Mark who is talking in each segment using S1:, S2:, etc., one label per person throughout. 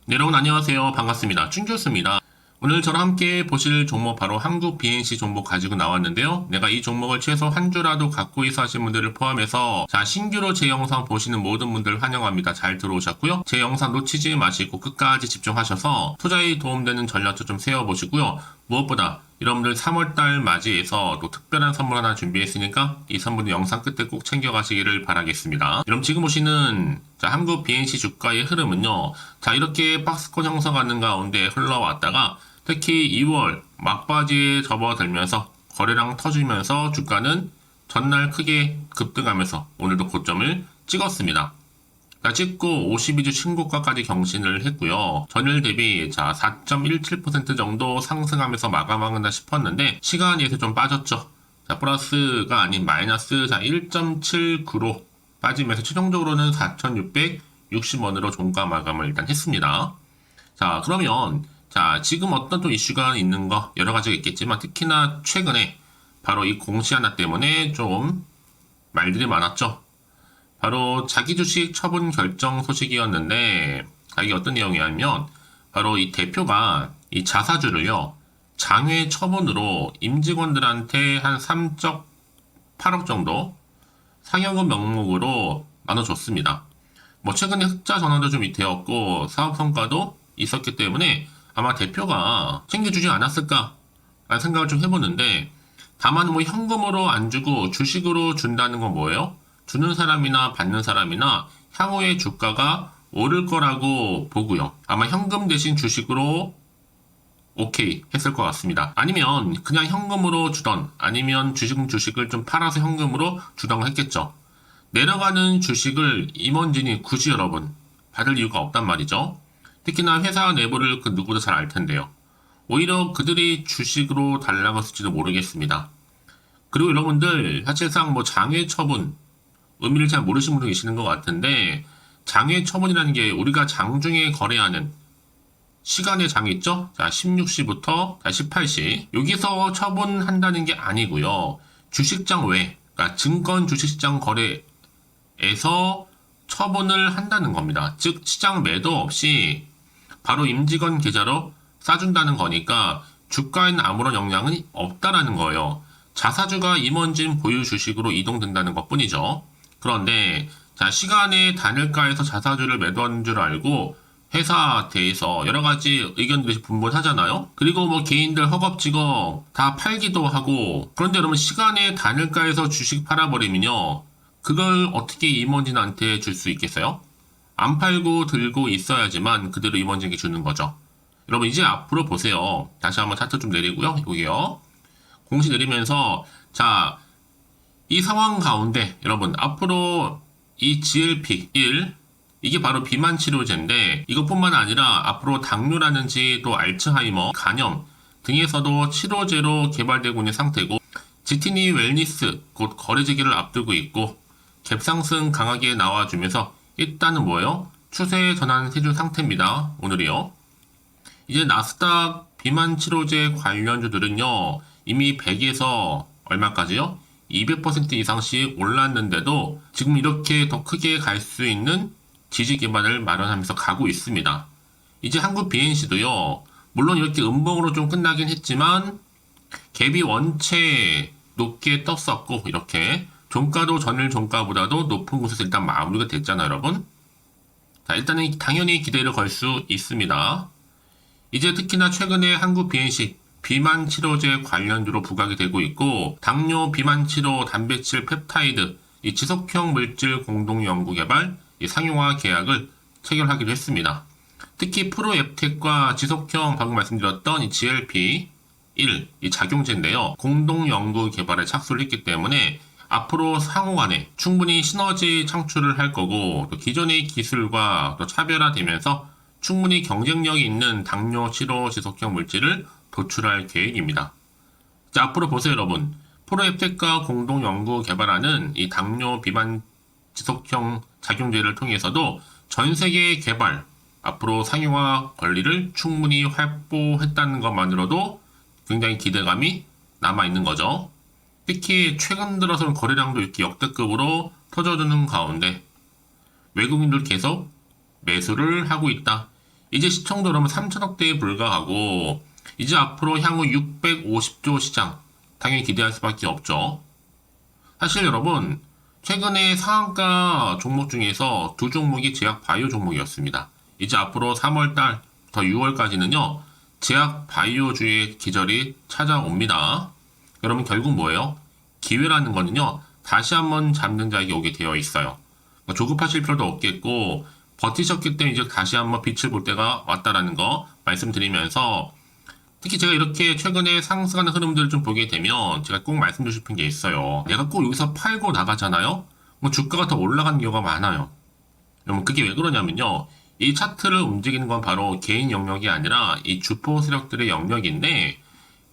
S1: 네, 여러분 안녕하세요. 반갑습니다. 춘교수입니다. 오늘 저랑 함께 보실 종목 바로 한국 BNC 종목 가지고 나왔는데요. 내가 이 종목을 최소 한 주라도 갖고 있어 하신 분들을 포함해서 신규로 제 영상 보시는 모든 분들 환영합니다. 잘 들어오셨고요. 제 영상 놓치지 마시고 끝까지 집중하셔서 투자에 도움되는 전략도 좀 세워보시고요. 무엇보다 여러분들 3월달 맞이해서 또 특별한 선물 하나 준비했으니까 이 선물은 영상 끝에 꼭 챙겨가시기를 바라겠습니다. 여러분 지금 보시는 한국 BNC 주가의 흐름은요. 이렇게 박스권 형성하는 가운데 흘러왔다가 특히 2월 막바지에 접어들면서 거래량 터지면서 주가는 전날 크게 급등하면서 오늘도 고점을 찍었습니다. 찍고 52주 신고가까지 경신을 했고요. 전일 대비 4.17% 정도 상승하면서 마감하겠다 싶었는데 시간이 좀 빠졌죠. 플러스가 아닌 마이너스 1.79로 빠지면서 최종적으로는 4,660원으로 종가 마감을 일단 했습니다. 그러면 지금 어떤 또 이슈가 있는 거 여러 가지가 있겠지만 특히나 최근에 바로 이 공시 하나 때문에 좀 말들이 많았죠. 바로 자기 주식 처분 결정 소식이었는데 이게 어떤 내용이냐면 바로 이 대표가 이 자사주를요 장외 처분으로 임직원들한테 한 3.8억 정도 상여금 명목으로 나눠줬습니다. 최근에 흑자 전환도 좀 되었고 사업 성과도 있었기 때문에 아마 대표가 챙겨주지 않았을까 라는 생각을 좀 해보는데 다만 현금으로 안 주고 주식으로 준다는 건 뭐예요? 주는 사람이나 받는 사람이나 향후에 주가가 오를 거라고 보고요. 아마 현금 대신 주식으로 오케이 했을 것 같습니다. 아니면 그냥 현금으로 주던 아니면 주식을 좀 팔아서 현금으로 주던 했겠죠. 내려가는 주식을 임원진이 굳이 여러분 받을 이유가 없단 말이죠. 특히나 회사 내부를 그 누구도 잘 알 텐데요. 오히려 그들이 주식으로 달라고 했을지도 모르겠습니다. 그리고 여러분들 사실상 장외 처분 의미를 잘 모르시는 분도 계시는 것 같은데 장외 처분이라는 게 우리가 장중에 거래하는 시간의 장이 있죠? 16시부터 18시 여기서 처분한다는 게 아니고요. 주식장 외, 그러니까 증권 주식시장 거래에서 처분을 한다는 겁니다. 즉 시장 매도 없이 바로 임직원 계좌로 싸준다는 거니까 주가에는 아무런 영향은 없다라는 거예요. 자사주가 임원진 보유 주식으로 이동된다는 것 뿐이죠. 그런데 시간의 단일가에서 자사주를 매도하는 줄 알고 회사 대해서 여러 가지 의견들이 분분하잖아요. 그리고 개인들 허겁지겁 다 팔기도 하고 그런데 여러분 시간의 단일가에서 주식 팔아버리면요. 그걸 어떻게 임원진한테 줄 수 있겠어요? 안 팔고 들고 있어야지만 그대로 임원진에게 주는 거죠. 여러분 이제 앞으로 보세요. 다시 한번 차트 좀 내리고요. 여기요. 공시 내리면서 이 상황 가운데 여러분 앞으로 이 GLP-1 이게 바로 비만 치료제인데 이것뿐만 아니라 앞으로 당뇨라든지 또 알츠하이머, 간염 등에서도 치료제로 개발되고 있는 상태고 지티니 웰니스 곧 거래 재개를 앞두고 있고 갭 상승 강하게 나와주면서 일단은 뭐예요? 추세 전환 해준 상태입니다. 오늘이요. 이제 나스닥 비만 치료제 관련주들은요 이미 100에서 얼마까지요? 200% 이상씩 올랐는데도 지금 이렇게 더 크게 갈 수 있는 지지 기반을 마련하면서 가고 있습니다. 이제 한국 BNC도요, 물론 이렇게 음봉으로 좀 끝나긴 했지만 갭이 원체 높게 떴었고 이렇게 종가도 전일 종가보다도 높은 곳에서 일단 마무리가 됐잖아요, 여러분. 일단은 당연히 기대를 걸 수 있습니다. 이제 특히나 최근에 한국 BNC 비만 치료제 관련주로 부각이 되고 있고 당뇨 비만 치료 단백질 펩타이드 이 지속형 물질 공동 연구 개발 이 상용화 계약을 체결하기로 했습니다. 특히 프로앱텍과 지속형 방금 말씀드렸던 이 GLP-1 이 작용제인데요. 공동 연구 개발에 착수를 했기 때문에 앞으로 상호 간에 충분히 시너지 창출을 할 거고 또 기존의 기술과 또 차별화되면서 충분히 경쟁력이 있는 당뇨 치료 지속형 물질을 도출할 계획입니다. 앞으로 보세요, 여러분. 프로앱텍과 공동 연구 개발하는 이 당뇨 비만 지속형 작용제를 통해서도 전 세계 개발, 앞으로 상용화 권리를 충분히 확보했다는 것만으로도 굉장히 기대감이 남아있는 거죠. 특히 최근 들어서는 거래량도 이렇게 역대급으로 터져주는 가운데 외국인들 계속 매수를 하고 있다. 이제 시청도 여러분 3천억대에 불과하고 이제 앞으로 향후 650조 시장 당연히 기대할 수밖에 없죠. 사실 여러분 최근에 상한가 종목 중에서 두 종목이 제약 바이오 종목이었습니다. 이제 앞으로 3월달 더 6월까지는요 제약 바이오주의 계절이 찾아옵니다. 여러분 결국 뭐예요? 기회라는 거는요 다시 한번 잡는 자에게 오게 되어 있어요. 그러니까 조급하실 필요도 없겠고 버티셨기 때문에 이제 다시 한번 빛을 볼 때가 왔다라는 거 말씀드리면서 특히 제가 이렇게 최근에 상승하는 흐름들을 좀 보게 되면 제가 꼭 말씀드리고 싶은 게 있어요. 내가 꼭 여기서 팔고 나가잖아요? 뭐 주가가 더 올라가는 경우가 많아요. 여러분 그게 왜 그러냐면요. 이 차트를 움직이는 건 바로 개인 영역이 아니라 이 주포 세력들의 영역인데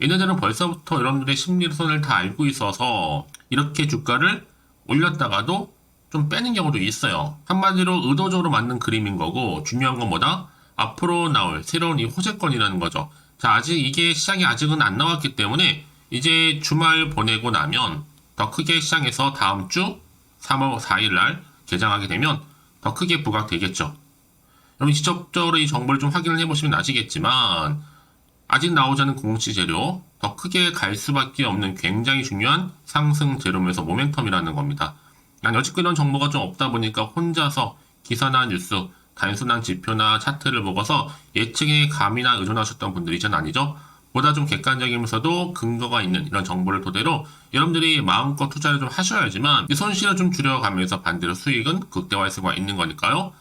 S1: 얘네들은 벌써부터 여러분들의 심리선을 다 알고 있어서 이렇게 주가를 올렸다가도 좀 빼는 경우도 있어요. 한마디로 의도적으로 만든 그림인 거고 중요한 건 뭐다? 앞으로 나올 새로운 이 호재권이라는 거죠. 자, 아직 이게 시장이 아직은 안 나왔기 때문에 이제 주말 보내고 나면 더 크게 시장에서 다음 주 3월 4일 날 개장하게 되면 더 크게 부각되겠죠. 여러분 직접적으로 이 정보를 좀 확인을 해보시면 아시겠지만 아직 나오지 않은 공시 재료, 더 크게 갈 수밖에 없는 굉장히 중요한 상승 재료면서 모멘텀이라는 겁니다. 여지껏 이런 정보가 좀 없다 보니까 혼자서 기사나 뉴스, 단순한 지표나 차트를 보고서 예측에 감이나 의존하셨던 분들이 전 아니죠. 보다 좀 객관적이면서도 근거가 있는 이런 정보를 토대로 여러분들이 마음껏 투자를 좀 하셔야지만 손실을 좀 줄여가면서 반대로 수익은 극대화할 수가 있는 거니까요.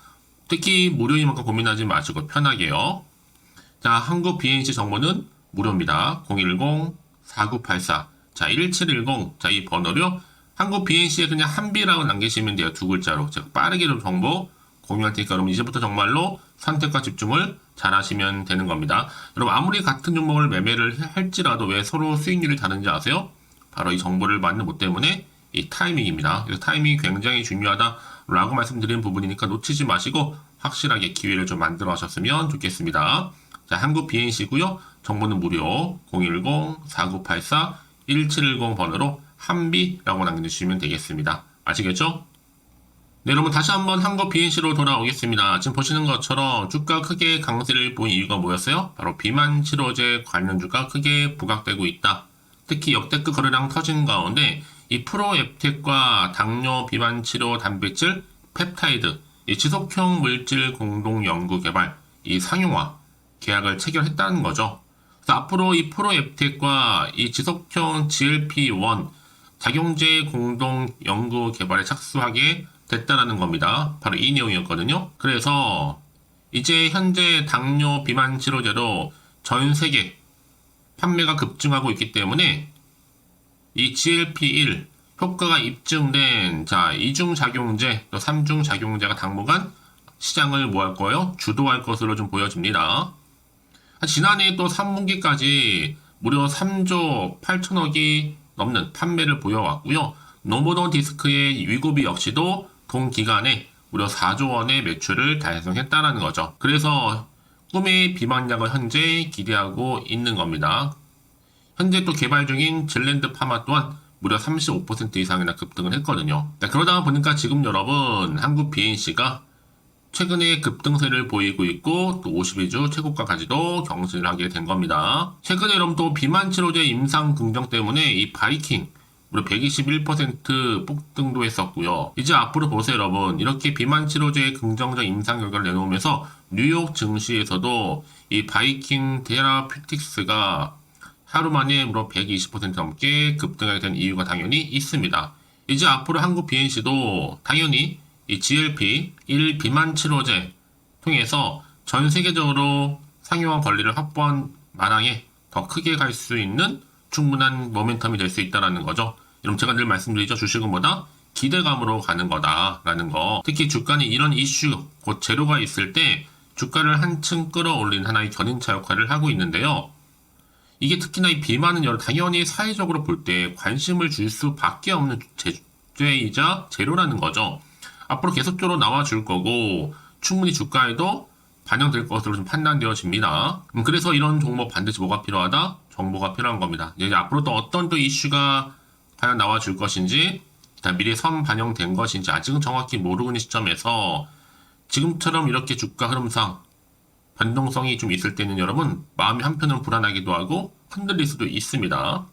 S1: 특히 무료인 만큼 고민하지 마시고 편하게요. 자, 한국 BNC 정보는 무료입니다. 010-4984. 자, 1710. 자, 이 번호요. 한국 BNC에 그냥 한비라고 남기시면 돼요. 두 글자로. 제가 빠르게 좀 정보 공유할 테니까 여러분 이제부터 정말로 선택과 집중을 잘 하시면 되는 겁니다. 여러분 아무리 같은 종목을 매매를 할지라도 왜 서로 수익률이 다른지 아세요? 바로 이 정보를 맞는 것 때문에 이 타이밍입니다. 그래서 타이밍이 굉장히 중요하다라고 말씀드린 부분이니까 놓치지 마시고 확실하게 기회를 좀 만들어 하셨으면 좋겠습니다. 자, 한국 BNC고요. 정보는 무료 010-4984-1710 번호로 한비라고 남겨주시면 되겠습니다. 아시겠죠? 네, 여러분 다시 한번 한국 BNC로 돌아오겠습니다. 지금 보시는 것처럼 주가 크게 강세를 본 이유가 뭐였어요? 바로 비만 치료제 관련주가 크게 부각되고 있다. 특히 역대급 거래량 터진 가운데 이 프로앱텍과 당뇨 비만 치료 단백질 펩타이드 이 지속형 물질 공동 연구 개발 이 상용화 계약을 체결했다는 거죠. 그래서 앞으로 이 프로앱텍과 이 지속형 GLP-1 작용제 공동 연구 개발에 착수하게 됐다라는 겁니다. 바로 이 내용이었거든요. 그래서 이제 현재 당뇨 비만 치료제로 전 세계 판매가 급증하고 있기 때문에 이 GLP-1 효과가 입증된 자 2중 작용제 또 3중 작용제가 당분간 시장을 뭐 할 거예요? 주도할 것으로 좀 보여집니다. 지난해 또 3분기까지 무려 3조 8천억이 넘는 판매를 보여왔고요. 노모노 디스크의 위고비 역시도 동기간에 무려 4조 원의 매출을 달성했다는 거죠. 그래서 꿈의 비만약을 현재 기대하고 있는 겁니다. 현재 또 개발 중인 질랜드 파마 또한 무려 35% 이상이나 급등을 했거든요. 그러다 보니까 지금 여러분 한국 BNC가 최근에 급등세를 보이고 있고 또 52주 최고가까지도 경신을 하게 된 겁니다. 최근에 여러분 또 비만 치료제 임상 긍정 때문에 이 바이킹 무려 121% 폭등도 했었고요. 이제 앞으로 보세요 여러분. 이렇게 비만 치료제의 긍정적 임상 결과를 내놓으면서 뉴욕 증시에서도 이 바이킹 테라퓨틱스가 하루 만에 무려 120% 넘게 급등하게 된 이유가 당연히 있습니다. 이제 앞으로 한국 BNC도 당연히 이 GLP-1 비만 치료제 통해서 전 세계적으로 상용화 권리를 확보한 마당에 더 크게 갈 수 있는 충분한 모멘텀이 될 수 있다는 거죠. 여러분 제가 늘 말씀드리죠. 주식은 뭐다? 기대감으로 가는 거다라는 거. 특히 주가는 이런 이슈, 곧 재료가 있을 때 주가를 한층 끌어올린 하나의 견인차 역할을 하고 있는데요. 이게 특히나 이 비만은 당연히 사회적으로 볼 때 관심을 줄 수밖에 없는 제재이자 재료라는 거죠. 앞으로 계속적으로 나와줄 거고 충분히 주가에도 반영될 것으로 좀 판단되어집니다. 그래서 이런 종목 반드시 뭐가 필요하다? 정보가 필요한 겁니다. 이제 앞으로 또 어떤 또 이슈가 과연 나와줄 것인지 미리 선 반영된 것인지 아직은 정확히 모르고 있는 시점에서 지금처럼 이렇게 주가 흐름상 변동성이 좀 있을 때는 여러분 마음이 한편은 불안하기도 하고 흔들릴 수도 있습니다.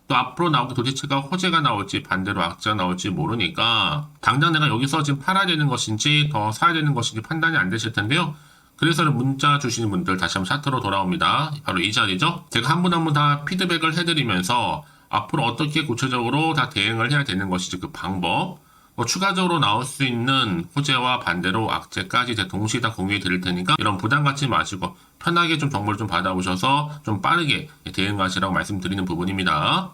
S1: 또 앞으로 나오게 도대체가 호재가 나올지 반대로 악재가 나올지 모르니까 당장 내가 여기서 지금 팔아야 되는 것인지 더 사야 되는 것인지 판단이 안 되실 텐데요. 그래서 문자 주시는 분들 다시 한번 차트로 돌아옵니다. 바로 이 자리죠. 제가 한 분 한 분 다 피드백을 해드리면서 앞으로 어떻게 구체적으로 다 대응을 해야 되는 것인지 그 방법, 추가적으로 나올 수 있는 호재와 반대로 악재까지 제가 동시에 다 공유해 드릴 테니까 이런 부담 갖지 마시고 편하게 좀 정보를 좀 받아보셔서 좀 빠르게 대응하시라고 말씀드리는 부분입니다.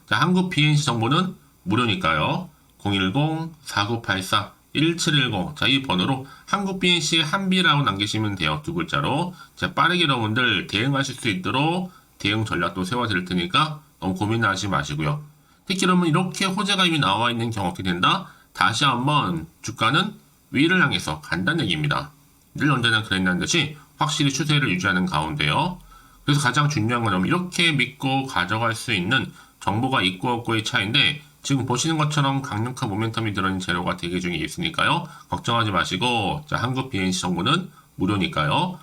S1: 자, 한국 BNC 정보는 무료니까요. 010-4984-1710. 자, 이 번호로 한국 BNC 한비라고 남기시면 돼요. 두 글자로. 자, 빠르게 여러분들 대응하실 수 있도록 대응 전략도 세워드릴 테니까 너무 고민하지 마시고요. 특히 여러분 이렇게 호재가 이미 나와 있는 경우 어떻게 된다? 다시 한번 주가는 위를 향해서 간다는 얘기입니다. 늘 언제나 그랬다는 듯이 확실히 추세를 유지하는 가운데요. 그래서 가장 중요한 건 이렇게 믿고 가져갈 수 있는 정보가 있고 없고의 차이인데 지금 보시는 것처럼 강력한 모멘텀이 들어있는 재료가 대기 중에 있으니까요. 걱정하지 마시고 자, 한국 BNC 정보는 무료니까요.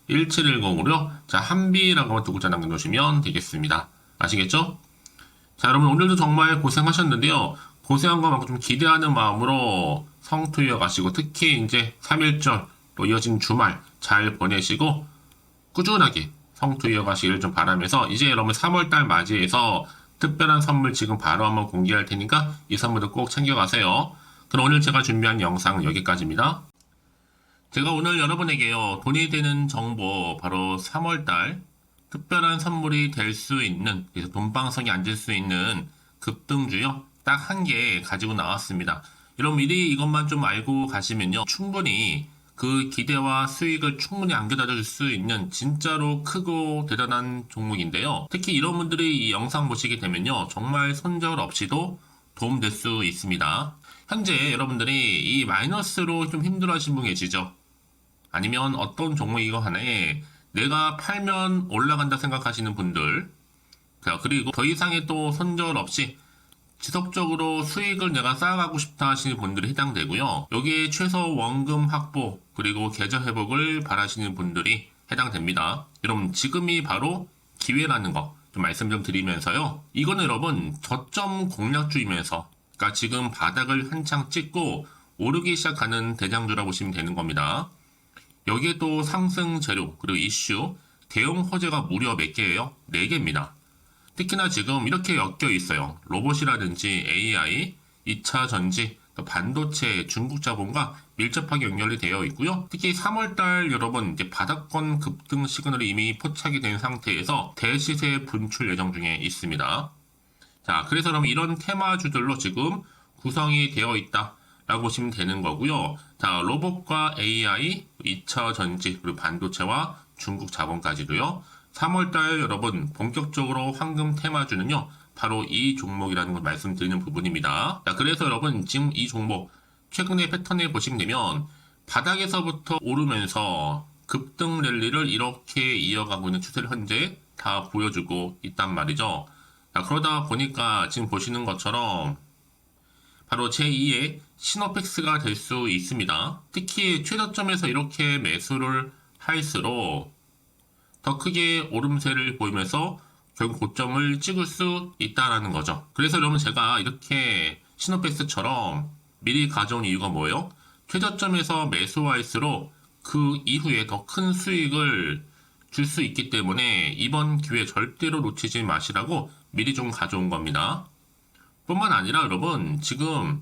S1: 010-4984-1710으로 자, 한비라고 두 글자 남겨놓으시면 되겠습니다. 아시겠죠? 자, 여러분 오늘도 정말 고생하셨는데요. 고생한 것만큼 좀 기대하는 마음으로 성투이어 가시고 특히 이제 3일절 또 이어진 주말 잘 보내시고 꾸준하게 성투 이어가시길 좀 바라면서 이제 여러분 3월달 맞이해서 특별한 선물 지금 바로 한번 공개할 테니까 이 선물도 꼭 챙겨가세요. 그럼 오늘 제가 준비한 영상은 여기까지입니다. 제가 오늘 여러분에게요 돈이 되는 정보 바로 3월달 특별한 선물이 될 수 있는 그래서 돈방석이 앉을 수 있는 급등주요 딱 한 개 가지고 나왔습니다. 여러분 미리 이것만 좀 알고 가시면요 충분히 그 기대와 수익을 충분히 안겨다 줄 수 있는 진짜로 크고 대단한 종목인데요. 특히 이런 분들이 이 영상 보시게 되면요. 정말 손절 없이도 도움될 수 있습니다. 현재 여러분들이 이 마이너스로 좀 힘들어 하시는 분 계시죠? 아니면 어떤 종목이고 하나에 내가 팔면 올라간다 생각하시는 분들 그리고 더 이상의 또 손절 없이 지속적으로 수익을 내가 쌓아가고 싶다 하시는 분들이 해당되고요. 여기에 최소 원금 확보 그리고 계좌 회복을 바라시는 분들이 해당됩니다. 여러분 지금이 바로 기회라는 거 좀 말씀 좀 드리면서요. 이거는 여러분 저점 공략주이면서 그러니까 지금 바닥을 한창 찍고 오르기 시작하는 대장주라고 보시면 되는 겁니다. 여기에 또 상승 재료 그리고 이슈 대형 호재가 무려 몇 개예요? 4개입니다. 특히나 지금 이렇게 엮여 있어요. 로봇이라든지 AI, 2차 전지, 반도체, 중국 자본과 밀접하게 연결이 되어 있고요. 특히 3월달 여러분 이제 바닥권 급등 시그널이 이미 포착이 된 상태에서 대시세 분출 예정 중에 있습니다. 자, 그래서 그럼 이런 테마주들로 지금 구성이 되어 있다라고 보시면 되는 거고요. 자, 로봇과 AI, 2차 전지, 그리고 반도체와 중국 자본까지도요. 3월달 여러분 본격적으로 황금 테마주는요 바로 이 종목이라는 걸 말씀드리는 부분입니다. 자, 그래서 여러분 지금 이 종목 최근의 패턴을 보시면 되면 바닥에서부터 오르면서 급등 랠리를 이렇게 이어가고 있는 추세를 현재 다 보여주고 있단 말이죠. 자, 그러다 보니까 지금 보시는 것처럼 바로 제2의 시노펙스가 될 수 있습니다. 특히 최저점에서 이렇게 매수를 할수록 더 크게 오름세를 보이면서 결국 고점을 찍을 수 있다는 거죠. 그래서 여러분 제가 이렇게 시노펙스처럼 미리 가져온 이유가 뭐예요? 최저점에서 매수할수록 그 이후에 더 큰 수익을 줄 수 있기 때문에 이번 기회 절대로 놓치지 마시라고 미리 좀 가져온 겁니다. 뿐만 아니라 여러분 지금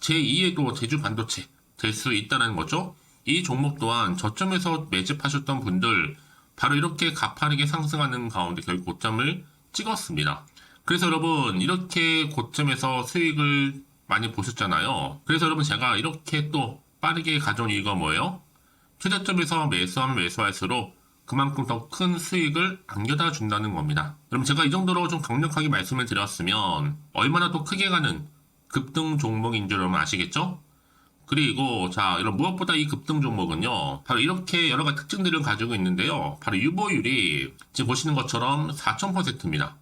S1: 제2의 또 제주 반도체 될 수 있다는 거죠. 이 종목 또한 저점에서 매집하셨던 분들 바로 이렇게 가파르게 상승하는 가운데 결국 고점을 찍었습니다. 그래서 여러분 이렇게 고점에서 수익을 많이 보셨잖아요. 그래서 여러분 제가 이렇게 또 빠르게 가져온 이유가 뭐예요? 최저점에서 매수하면 매수할수록 그만큼 더 큰 수익을 안겨다 준다는 겁니다. 여러분 제가 이 정도로 좀 강력하게 말씀을 드렸으면 얼마나 더 크게 가는 급등 종목인 줄 여러분 아시겠죠? 그리고 자, 이런 무엇보다 이 급등 종목은요 바로 이렇게 여러 가지 특징들을 가지고 있는데요. 바로 유보율이 지금 보시는 것처럼 4000%입니다.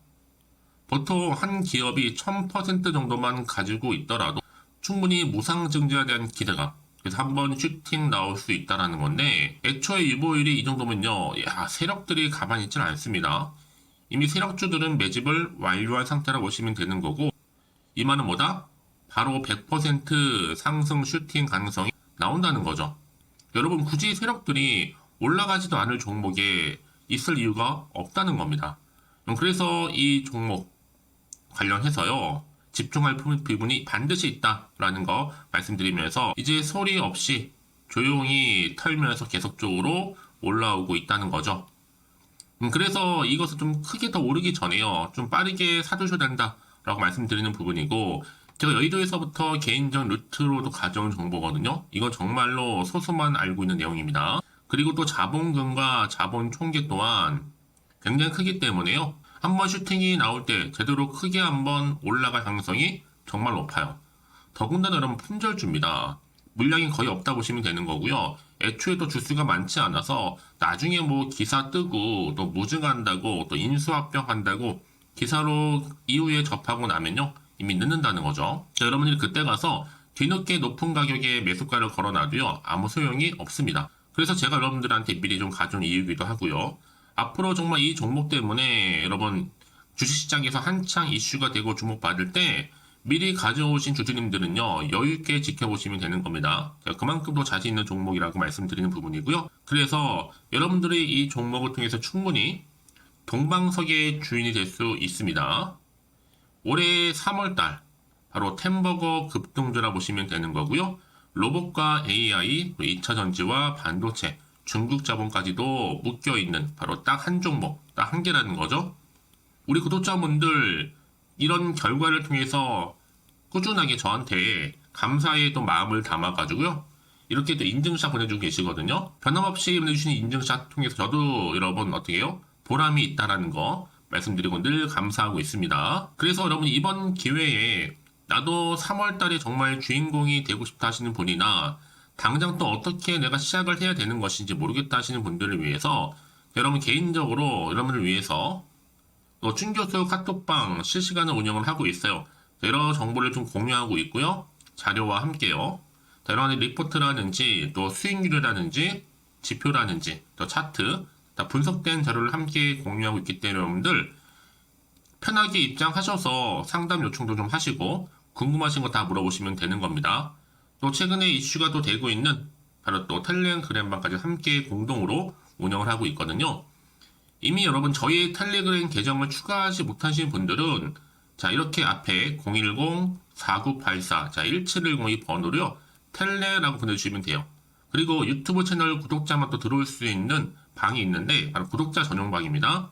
S1: 보통 한 기업이 1000% 정도만 가지고 있더라도 충분히 무상증자에 대한 기대가 그래서 한번 슈팅 나올 수 있다라는 건데, 애초에 유보율이 이 정도면요, 야, 세력들이 가만히 있지는 않습니다. 이미 세력주들은 매집을 완료한 상태라고 보시면 되는 거고, 이 말은 뭐다? 바로 100% 상승 슈팅 가능성이 나온다는 거죠. 여러분, 굳이 세력들이 올라가지도 않을 종목에 있을 이유가 없다는 겁니다. 그래서 이 종목 관련해서요, 집중할 부분이 반드시 있다라는 거 말씀드리면서, 이제 소리 없이 조용히 털면서 계속적으로 올라오고 있다는 거죠. 그래서 이것을 좀 크게 더 오르기 전에요, 좀 빠르게 사두셔야 된다라고 말씀드리는 부분이고, 제가 여의도에서부터 개인적 루트로도 가져온 정보거든요. 이건 정말로 소수만 알고 있는 내용입니다. 그리고 또 자본금과 자본 총계 또한 굉장히 크기 때문에요, 한번 슈팅이 나올 때 제대로 크게 한번 올라갈 가능성이 정말 높아요. 더군다나 여러분, 품절주입니다. 물량이 거의 없다 보시면 되는 거고요. 애초에 또 주수가 많지 않아서 나중에 뭐 기사 뜨고 또 무증한다고 또 인수합병한다고 기사로 이후에 접하고 나면요, 이미 늦는다는 거죠. 여러분들이 그때 가서 뒤늦게 높은 가격에 매수가를 걸어놔도요, 아무 소용이 없습니다. 그래서 제가 여러분들한테 미리 좀 가져온 이유기도 하고요. 앞으로 정말 이 종목 때문에 여러분 주식시장에서 한창 이슈가 되고 주목받을 때 미리 가져오신 주주님들은요, 여유있게 지켜보시면 되는 겁니다. 그만큼 더 자신 있는 종목이라고 말씀드리는 부분이고요. 그래서 여러분들이 이 종목을 통해서 충분히 동방석의 주인이 될 수 있습니다. 올해 3월달 바로 템버거 급등주라 보시면 되는 거고요. 로봇과 AI, 2차 전지와 반도체, 중국 자본까지도 묶여있는 바로 딱 한 종목, 딱 한 개라는 거죠. 우리 구독자분들 이런 결과를 통해서 꾸준하게 저한테 감사의 또 마음을 담아가지고요, 이렇게 또 인증샷 보내주고 계시거든요. 변함없이 보내주시는 인증샷 통해서 저도 여러분 어떻게 해요? 보람이 있다라는 거 말씀드리고 늘 감사하고 있습니다. 그래서 여러분, 이번 기회에 나도 3월달에 정말 주인공이 되고 싶다 하시는 분이나 당장 또 어떻게 내가 시작을 해야 되는 것인지 모르겠다 하시는 분들을 위해서, 여러분 개인적으로 여러분을 위해서 또 춘교수 카톡방 실시간으로 운영을 하고 있어요. 여러 정보를 좀 공유하고 있고요. 자료와 함께요. 여러 가지 리포트라든지 또 수익률이라든지 지표라든지 또 차트, 다 분석된 자료를 함께 공유하고 있기 때문에 여러분들 편하게 입장하셔서 상담 요청도 좀 하시고 궁금하신 거 다 물어보시면 되는 겁니다. 또 최근에 이슈가 또 되고 있는 바로 또 텔레그램방까지 함께 공동으로 운영을 하고 있거든요. 이미 여러분 저희 텔레그램 계정을 추가하지 못하신 분들은 자, 이렇게 앞에 010-4984-1710 번호로요, 텔레라고 보내주시면 돼요. 그리고 유튜브 채널 구독자만 또 들어올 수 있는 방이 있는데 바로 구독자 전용 방입니다.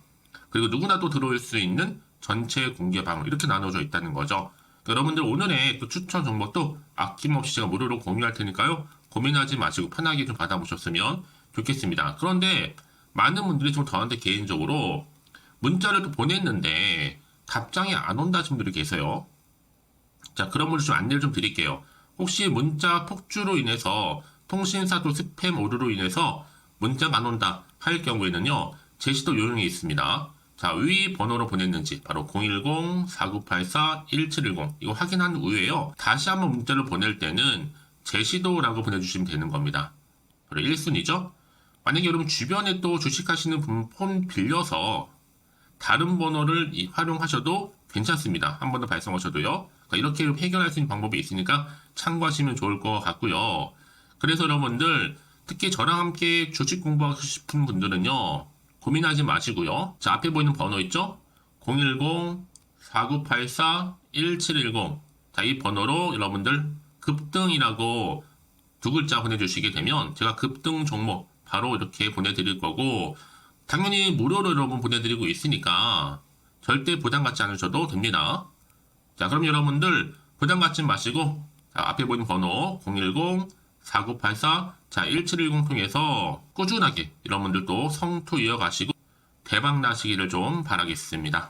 S1: 그리고 누구나 또 들어올 수 있는 전체 공개 방, 이렇게 나눠져 있다는 거죠. 여러분들 오늘의 또 추천 정보도 아낌없이 제가 무료로 공유할 테니까요, 고민하지 마시고 편하게 좀 받아보셨으면 좋겠습니다. 그런데 많은 분들이 좀 저한테 개인적으로 문자를 또 보냈는데 답장이 안 온다 하시는 분들이 계세요. 자, 그런 분들 좀 안내를 좀 드릴게요. 혹시 문자 폭주로 인해서 통신사도 스팸 오류로 인해서 문자가 안 온다 할 경우에는요, 제시도 요령이 있습니다. 자, 위 번호로 보냈는지 바로 010-4984-1710 이거 확인한 후에요, 다시 한번 문자를 보낼 때는 제시도라고 보내주시면 되는 겁니다. 바로 1순위죠. 만약에 여러분 주변에 또 주식하시는 분 폰 빌려서 다른 번호를 활용하셔도 괜찮습니다. 한 번 더 발송하셔도요. 그러니까 이렇게 해결할 수 있는 방법이 있으니까 참고하시면 좋을 것 같고요. 그래서 여러분들 특히 저랑 함께 주식 공부하고 싶은 분들은요, 고민하지 마시고요. 자, 앞에 보이는 번호 있죠? 010-4984-1710 자, 이 번호로 여러분들 급등이라고 두 글자 보내주시게 되면 제가 급등 종목 바로 이렇게 보내드릴 거고, 당연히 무료로 여러분 보내드리고 있으니까 절대 부담 갖지 않으셔도 됩니다. 자, 그럼 여러분들 부담 갖지 마시고, 자, 앞에 보이는 번호 010-4984-1710 통해서 꾸준하게 여러분들도 성투 이어가시고 대박 나시기를 좀 바라겠습니다.